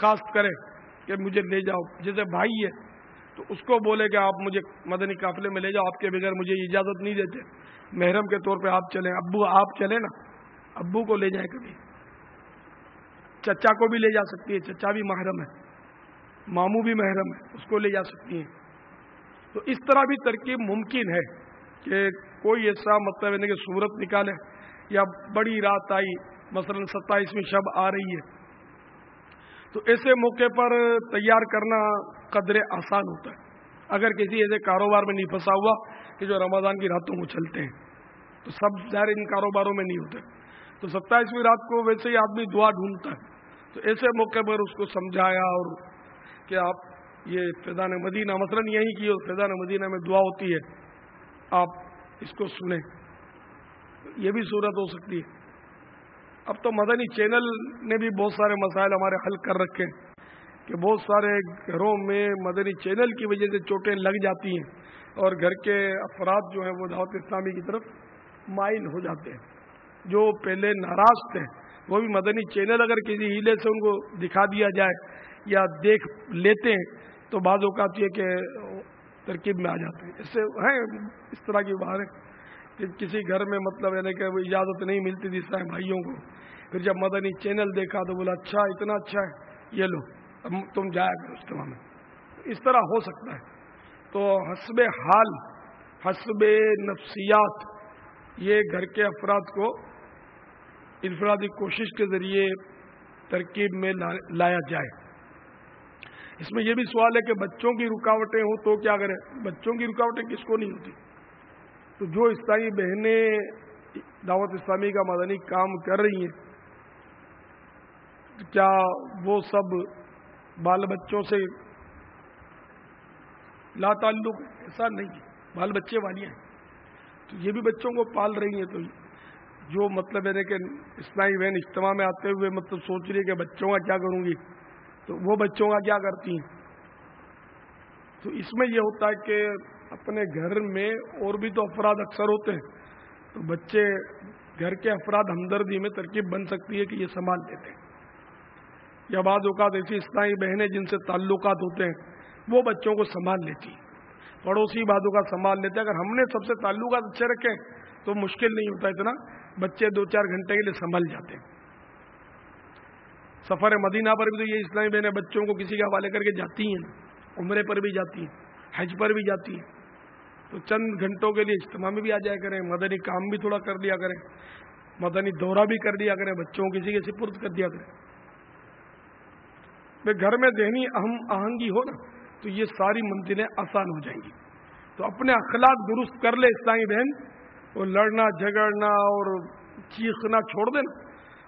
درخواست کرے کہ مجھے لے جاؤ، جیسے بھائی ہے تو اس کو بولے کہ آپ مجھے مدنی قافلے میں لے جاؤ، آپ کے بغیر مجھے اجازت نہیں دیتے، محرم کے طور پہ آپ چلیں، ابو آپ چلیں نا، ابو کو لے جائیں، کبھی چچا کو بھی لے جا سکتی ہے، چچا بھی محرم ہے، ماموں بھی محرم ہے، اس کو لے جا سکتی ہیں۔ تو اس طرح بھی ترکیب ممکن ہے کہ کوئی ایسا مطلب ہے کہ صورت نکالے، یا بڑی رات آئی، مثلا 27ویں شب آ رہی ہے، تو ایسے موقع پر تیار کرنا قدر آسان ہوتا ہے۔ اگر کسی ایسے کاروبار میں نہیں پھنسا ہوا کہ جو رمضان کی راتوں کو چلتے ہیں، تو سب ظاہر ان کاروباروں میں نہیں ہوتے، تو 27ویں رات کو ویسے ہی آدمی دعا ڈھونڈتا ہے، تو ایسے موقع پر اس کو سمجھایا اور کہ آپ یہ فیضان مدینہ مثلا یہی کی فیضان مدینہ میں دعا ہوتی ہے، آپ اس کو سنیں، یہ بھی صورت ہو سکتی ہے۔ اب تو مدنی چینل نے بھی بہت سارے مسائل ہمارے حل کر رکھے ہیں کہ بہت سارے گھروں میں مدنی چینل کی وجہ سے چوٹیں لگ جاتی ہیں اور گھر کے افراد جو ہیں وہ دعوت اسلامی کی طرف مائل ہو جاتے ہیں۔ جو پہلے ناراض تھے وہ بھی مدنی چینل اگر کسی ہیلے سے ان کو دکھا دیا جائے یا دیکھ لیتے ہیں تو بعض اوقات یہ کہ ترکیب میں آ جاتے ہیں۔ اس سے ہیں اس طرح کی بات ہے کہ کسی گھر میں مطلب ہے کہ وہ اجازت نہیں ملتی تھی اسلام بھائیوں کو، پھر جب مدنی چینل دیکھا تو بولا اچھا اتنا اچھا ہے، یہ لو اب تم جایا کرو اجتماع میں، اس طرح ہو سکتا ہے۔ تو حسب حال، حسب نفسیات، یہ گھر کے افراد کو انفرادی کوشش کے ذریعے ترکیب میں لایا جائے۔ اس میں یہ بھی سوال ہے کہ بچوں کی رکاوٹیں ہوں تو کیا کریں؟ بچوں کی رکاوٹیں کس کو نہیں ہوتی؟ تو جو اسلامی بہنیں دعوت اسلامی کا مدنی کام کر رہی ہیں، کیا وہ سب بال بچوں سے لا تعلق؟ ایسا نہیں، بال بچے والیاں ہیں، تو یہ بھی بچوں کو پال رہی ہیں۔ تو جو مطلب ہے کہ اسلامی بہن اجتماع میں آتے ہوئے مطلب سوچ رہی ہے کہ بچوں کا کیا کروں گی، تو وہ بچوں کا کیا کرتی ہیں؟ تو اس میں یہ ہوتا ہے کہ اپنے گھر میں اور بھی تو افراد اکثر ہوتے ہیں، تو بچے گھر کے افراد ہمدردی میں ترکیب بن سکتی ہے کہ یہ سنبھال لیتے ہیں، یا بعض اوقات ایسی اسلامی بہنیں جن سے تعلقات ہوتے ہیں وہ بچوں کو سنبھال لیتی ہیں، پڑوسی بعض اوقات سنبھال لیتے ہیں۔ اگر ہم نے سب سے تعلقات اچھے رکھے تو مشکل نہیں ہوتا اتنا، بچے 2-4 گھنٹے کے لیے سنبھل جاتے ہیں۔ سفر مدینہ پر بھی تو یہ اسلامی بہنیں بچوں کو کسی کے حوالے کر کے جاتی ہیں، عمرے پر بھی جاتی ہیں، حج پر بھی جاتی ہیں، تو چند گھنٹوں کے لیے اجتماع میں بھی آ جایا کریں، مدنی کام بھی تھوڑا کر لیا کریں، مدنی دورہ بھی کر لیا کریں، بچوں کو کسی کے سپرد کر دیا کریں۔ گھر میں ذہنی آہنگی ہو نا تو یہ ساری منزلیں آسان ہو جائیں گی۔ تو اپنے اخلاق درست کر لے اسلامی بہن، وہ لڑنا جھگڑنا اور چیخنا چھوڑ دینا،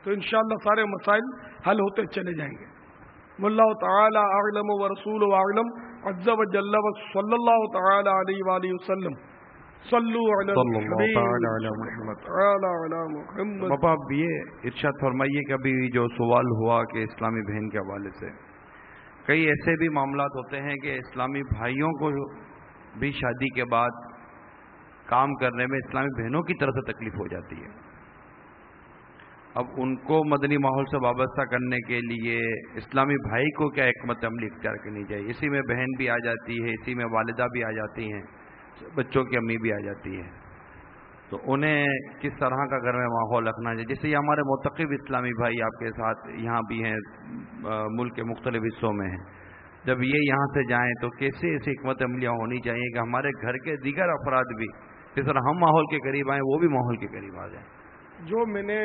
تو انشاءاللہ سارے مسائل حل ہوتے چلے جائیں گے۔ واللہ تعالی اعلم ورسولہ اعلم عز وجل صلی اللہ تعالی علیہ وآلہ وسلم۔ صلو علی الحبیب تعالی علی محمد۔ بابا اب یہ ارشاد فرمائیے کہ ابھی جو سوال ہوا کہ اسلامی بہن کے حوالے سے کئی ایسے بھی معاملات ہوتے ہیں کہ اسلامی بھائیوں کو بھی شادی کے بعد کام کرنے میں اسلامی بہنوں کی طرف سے تکلیف ہو جاتی ہے۔ اب ان کو مدنی ماحول سے وابستہ کرنے کے لیے اسلامی بھائی کو کیا حکمت عملی اختیار کرنی چاہیے؟ اسی میں بہن بھی آ جاتی ہے، اسی میں والدہ بھی آ جاتی ہیں، بچوں کی امی بھی آ جاتی ہے، تو انہیں کس طرح کا گھر میں ماحول رکھنا چاہیے؟ جیسے یہ ہمارے متقب اسلامی بھائی آپ کے ساتھ یہاں بھی ہیں، ملک کے مختلف حصوں میں ہیں، جب یہ یہاں سے جائیں تو کیسے ایسی حکمت عملیاں ہونی چاہیے کہ ہمارے گھر کے دیگر افراد بھی جس طرح ہم ماحول کے قریب آئیں وہ بھی ماحول کے قریب آ جائیں؟ جو میں نے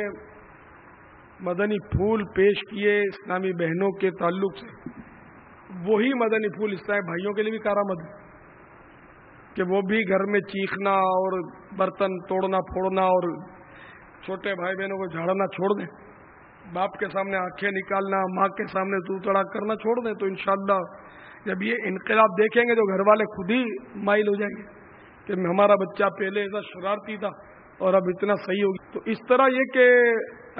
مدنی پھول پیش کیے اسلامی بہنوں کے تعلق سے، وہی مدنی پھول اسلامی بھائیوں کے لیے بھی کارآمد ہے کہ وہ بھی گھر میں چیخنا اور برتن توڑنا پھوڑنا اور چھوٹے بھائی بہنوں کو جھاڑنا چھوڑ دیں، باپ کے سامنے آنکھیں نکالنا، ماں کے سامنے تو تڑاک کرنا چھوڑ دیں، تو انشاءاللہ جب یہ انقلاب دیکھیں گے تو گھر والے خود ہی مائل ہو جائیں گے کہ ہمارا بچہ پہلے ایسا شرارتی تھا اور اب اتنا صحیح ہوگی۔ تو اس طرح یہ کہ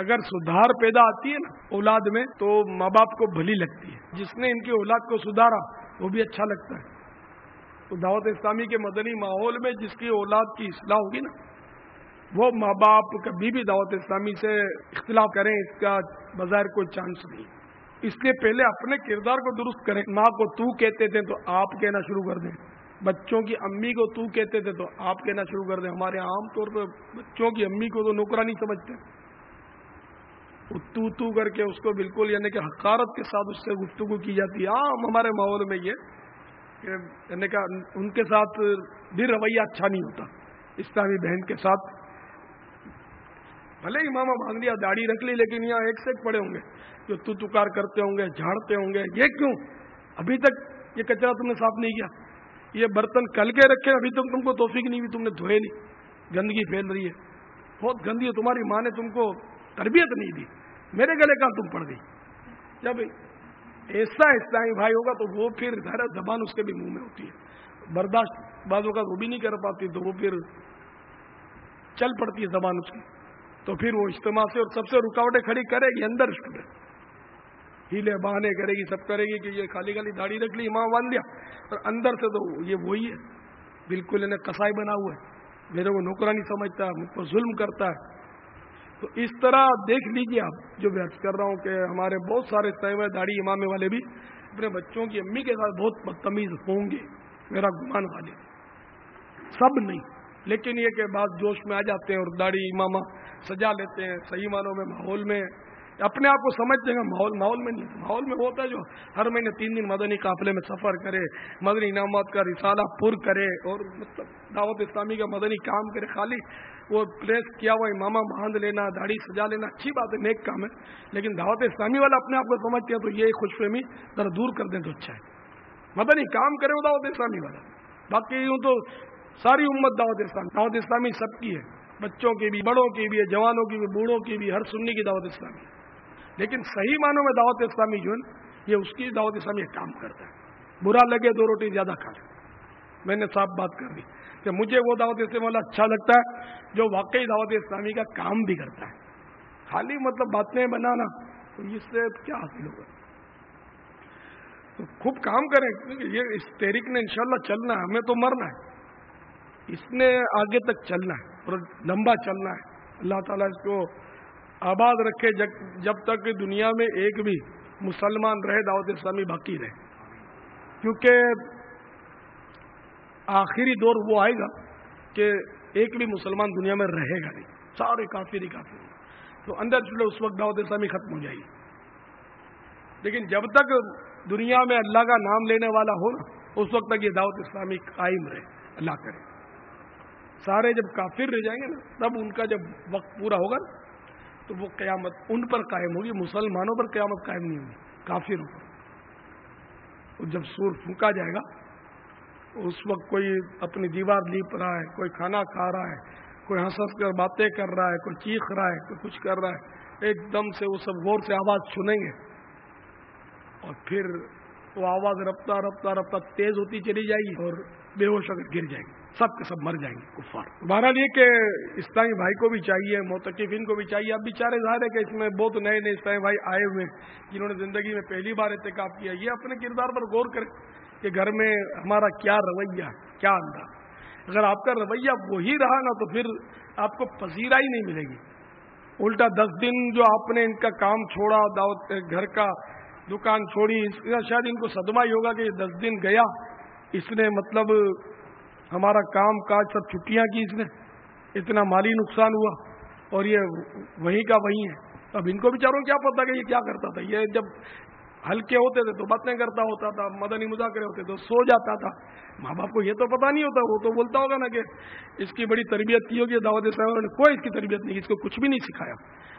اگر سدھار پیدا آتی ہے نا اولاد میں تو ماں باپ کو بھلی لگتی ہے، جس نے ان کی اولاد کو سدھارا وہ بھی اچھا لگتا ہے۔ تو دعوت اسلامی کے مدنی ماحول میں جس کی اولاد کی اصلاح ہوگی نا، وہ ماں باپ کبھی بھی دعوت اسلامی سے اختلاف کریں اس کا بظاہر کوئی چانس نہیں، اس لیے پہلے اپنے کردار کو درست کریں. ماں کو تو کہتے تھے تو آپ کہنا شروع کر دیں. بچوں کی امی کو تو کہتے تھے تو آپ کہنا شروع کر دیں. ہمارے عام طور پہ بچوں کی امی کو تو نوکرانی سمجھتے ہیں. تو کر کے اس کو بالکل یعنی کہ حقارت کے ساتھ اس سے گفتگو کی جاتی ہے. عام ہمارے ماحول میں یہ کہ یعنی کہ ان کے ساتھ بھی رویہ اچھا نہیں ہوتا. اسلامی بہن کے ساتھ بھلے امامہ باندھ لیا, داڑھی رکھ لی, لیکن یہاں ایک سے ایک پڑے ہوں گے جو تو تکار کرتے ہوں گے, جھاڑتے ہوں گے. یہ کیوں؟ ابھی تک یہ کچرا تم نے صاف نہیں کیا, یہ برتن کل کے رکھے, ابھی تک تم کو توفیق نہیں ہوئی, تم نے دھوئے نہیں, گندگی پھیل رہی ہے, بہت گندی ہے, تمہاری ماں نے تم کو تربیت نہیں دی, میرے گلے کا تم پڑ گئی. جب ایسا اسلامی بھائی ہوگا تو وہ پھر ظاہر زبان اس کے بھی منہ میں ہوتی ہے, برداشت بعضوں کا وہ بھی نہیں کر پاتی, تو وہ پھر چل پڑتی ہے زبان اس کی. تو پھر وہ اجتماع سے اور سب سے رکاوٹیں کھڑی کرے گی, اندر اس میں ہیلے بہانے کرے گی, سب کرے گی کہ یہ خالی خالی داڑھی رکھ لی, امام باندھ لیا, اور اندر سے تو یہ وہی ہے, بالکل انہیں کسائی بنا ہوا ہے, میرے کو نوکرانی سمجھتا ہے, مجھ پر ظلم کرتا ہے. تو اس طرح دیکھ لیجیے آپ, جو میں عرض کر رہا ہوں کہ ہمارے بہت سارے طیبہ داڑھی امامے والے بھی اپنے بچوں کی امی کے ساتھ بہت بدتمیز ہوں گے, میرا گمان والے, سب نہیں, لیکن یہ کہ بعض جوش میں آ جاتے ہیں اور داڑھی امامہ سجا لیتے ہیں. صحیح معنوں میں ماحول میں اپنے آپ کو سمجھتے ہیں, ماحول میں نہیں. ماحول میں ہوتا ہے جو ہر مہینے 3 دن مدنی قافلے میں سفر کرے, مدنی انعامات کا رسالہ پر کرے, اور مطلب دعوت اسلامی کا مدنی کام کرے. خالی وہ پلیس کیا ہوا امامہ باندھ لینا, داڑھی سجا لینا اچھی بات ہے, نیک کام ہے, لیکن دعوت اسلامی والا اپنے آپ کو سمجھتے ہیں, تو یہ خوش فہمی ذرا دور کر دیں تو اچھا ہے. مدنی کام کرے وہ دعوت اسلامی والا, باقی یوں تو ساری امت دعوت اسلامی سب کی ہے, بچوں کی بھی, بڑوں کی بھی, جوانوں کی بھی, بوڑھوں کی بھی, ہر سنی کی دعوت اسلامی. لیکن صحیح معنوں میں دعوت اسلامی جو ہے یہ اس کی دعوت اسلامی کام کرتا ہے. برا لگے 2 روٹی زیادہ کھا لے. میں نے صاف بات کر دی کہ مجھے وہ دعوت اسلامی والا اچھا لگتا ہے جو واقعی دعوت اسلامی کا کام بھی کرتا ہے. خالی مطلب باتیں بنانا, تو اس سے کیا حاصل ہوگا؟ تو خوب کام کریں, کیونکہ یہ اس تحریک نے انشاءاللہ چلنا ہے, ہمیں تو مرنا ہے, اس نے آگے تک چلنا ہے اور لمبا چلنا ہے. اللہ تعالیٰ اس کو آباد رکھے جب تک دنیا میں ایک بھی مسلمان رہے, دعوت اسلامی باقی رہے. کیونکہ آخری دور وہ آئے گا کہ ایک بھی مسلمان دنیا میں رہے گا نہیں, سارے کافر ہی کافر. تو اندر چلے اس وقت دعوت اسلامی ختم ہو جائے گی. لیکن جب تک دنیا میں اللہ کا نام لینے والا ہو نا, اس وقت تک یہ دعوت اسلامی قائم رہے. اللہ کرے سارے جب کافر رہ جائیں گے نا, تب ان کا جب وقت پورا ہوگا نا, تو وہ قیامت ان پر قائم ہوگی, مسلمانوں پر قیامت قائم نہیں ہوگی, کافروں پر. اور جب سور پھونکا جائے گا, اس وقت کوئی اپنی دیوار لیپ رہا ہے, کوئی کھانا کھا رہا ہے, کوئی ہنس ہنس کر باتیں کر رہا ہے, کوئی چیخ رہا ہے, کوئی کچھ کر رہا ہے. ایک دم سے وہ سب غور سے آواز سنیں گے, اور پھر وہ آواز رفتہ رفتہ رفتہ تیز ہوتی چلی جائے گی, اور بے ہوش ہو کر گر جائیں گے, سب کے سب مر جائیں گے کفار. بہرحال یہ کہ اسلامی بھائی کو بھی چاہیے, معتکفین کو بھی چاہیے. اب بیچارے ظاہر ہے کہ اس میں بہت نئے نئے اسلامی بھائی آئے ہوئے ہیں جنہوں نے زندگی میں پہلی بار اعتکاف کیا, یہ اپنے کردار پر غور کریں کہ گھر میں ہمارا کیا رویہ, کیا انداز. اگر آپ کا رویہ وہی رہا نا, تو پھر آپ کو پذیرائی نہیں ملے گی. الٹا 10 دن جو آپ نے ان کا کام چھوڑا, دعوت گھر کا دکان چھوڑی, شاید ان کو صدمہ ہی ہوگا کہ یہ 10 دن گیا, اس نے مطلب ہمارا کام کاج سب چھٹیاں کی, اس نے اتنا مالی نقصان ہوا, اور یہ وہیں کا وہیں ہے. اب ان کو بیچاروں کیا پتا کہ یہ کیا کرتا تھا. یہ جب ہلکے ہوتے تھے تو باتیں کرتا ہوتا تھا, مدنی مذاکرے ہوتے تو سو جاتا تھا. ماں باپ کو یہ تو پتا نہیں ہوتا, وہ تو بولتا ہوگا نا کہ اس کی بڑی تربیت کی ہوگی دعوت اسلامی نے. کوئی اس کی تربیت نہیں, اس کو کچھ بھی نہیں سکھایا.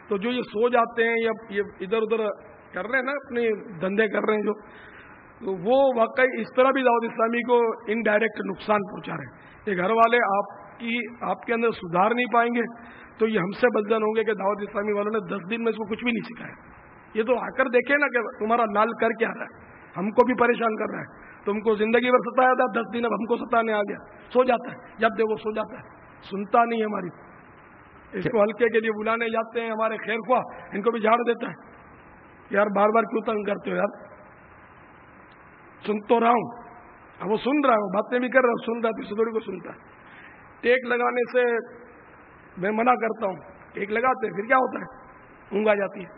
تو جو یہ سو جاتے ہیں یا یہ ادھر ادھر کر رہے ہیں نا, اپنے دھندے کر رہے ہیں جو, تو وہ واقعی اس طرح بھی دعوت اسلامی کو انڈائریکٹ نقصان پہنچا رہے ہیں. یہ گھر والے آپ کے اندر سدھار نہیں پائیں گے, تو یہ ہم سے بدزن ہوں گے کہ دعوت اسلامی والوں نے 10 دن میں اس کو کچھ بھی نہیں سکھایا. یہ تو آ کر دیکھے نا کہ تمہارا لال کر کے آ رہا ہے, ہم کو بھی پریشان کر رہا ہے. تم کو زندگی بھر ستایا تھا, 10 دن اب ہم کو ستانے آ گیا. سو جاتا ہے, جب دیکھو سو جاتا ہے, سنتا نہیں ہے ہماری. اس کو ہلکے کے لیے بلانے جاتے ہیں ہمارے خیر خواہ, ان کو بھی جھاڑ دیتا ہے, یار بار بار کیوں تنگ کرتے ہو یار, سن تو رہا ہوں. اب وہ سن رہا ہے, وہ باتیں بھی کر رہا ہے, سن رہا ہے, تو تھوڑی کو سنتا ہے. ٹیک لگانے سے میں منع کرتا ہوں. ٹیک لگاتے پھر کیا ہوتا ہے, اونگ آ جاتی ہے.